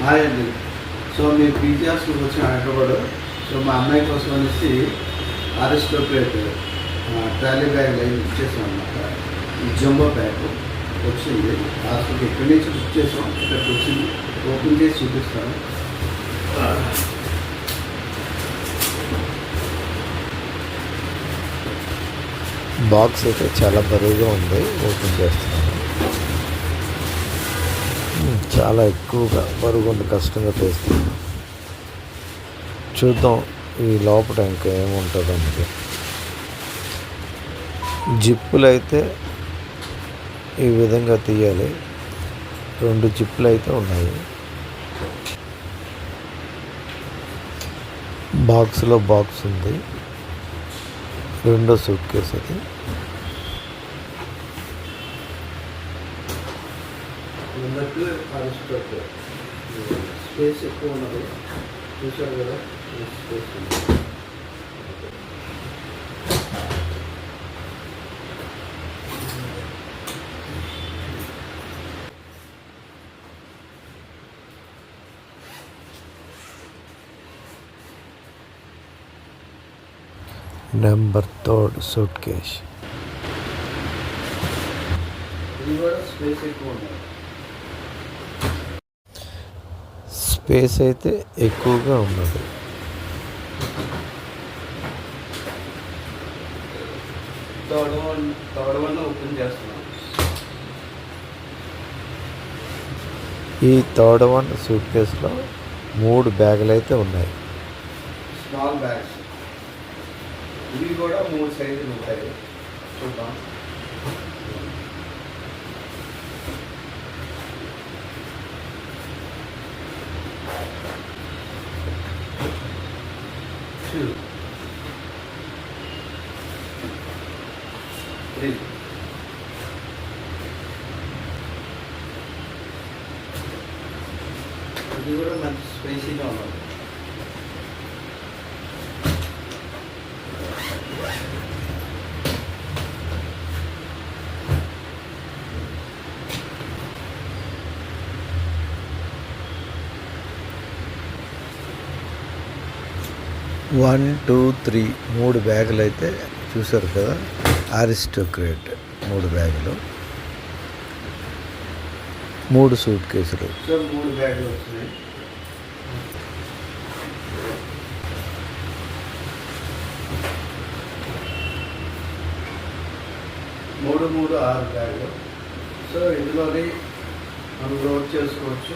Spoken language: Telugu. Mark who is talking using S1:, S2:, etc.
S1: హాయ్ అండి. సో మీ పీజీ హాస్టల్కి వచ్చిన హైదరాబాద్. సో మా అమ్మాయి కోసం అనేసి అరిస్టోక్రేట్ ట్రాలీ బ్యాగ్ ఇచ్చేసాం అన్నమాట. ఈ జంబో బ్యాగ్ వచ్చింది హాస్టల్కి. ఇక్కడి నుంచి బుక్ చేసాం, ఇక్కడికి వచ్చింది. ఓపెన్ చేసి చూపిస్తాను.
S2: బాక్స్ అయితే చాలా బరువుగా ఉంది. ఓపెన్ చేస్తున్నాను. చాలా ఎక్కువగా బరువు ఉంది, కష్టంగా తీస్తున్నాను. చూద్దాం ఈ లోపల ఇంకా ఏముంటుంది అంటే. జిప్పులు అయితే ఈ విధంగా తీయాలి. 2 జిప్పులు అయితే ఉన్నాయి. బాక్స్లో బాక్స్ ఉంది. రెండో సూట్ కేసు అది.
S1: స్పేస్ ఎక్కువ ఉన్నది, చూసారు కదా. స్పేస్ ఉంది.
S2: Number 3 suit case.
S1: ఇది కూడా స్పేస్ ఎక్కువ ఉన్నది.
S2: స్పేస్ అయితే ఎక్కువగా ఉన్నది.
S1: థర్డ్ వన్ ఓపెన్ చేస్తున్నాం.
S2: ఈ థర్డ్ వన్ సూట్ కేసులో 3 బ్యాగులు అయితే ఉన్నాయి.
S1: Small bags. ఇవి కూడా 3 సైజులు ఉంటాయి. చూద్దాం. ఇది కూడా మంచి స్పైసీగా ఉన్నది.
S2: వన్ 2 3 3 బ్యాగులు అయితే చూసారు కదా. అరిస్టోక్రేట్ 3 బ్యాగులు, 3 సూట్ కేసులు.
S1: 3 బ్యాగులు వచ్చినాయి. మూడు 6 బ్యాగులు. సో ఇందులోని మనం లోడ్ చేసుకోవచ్చు.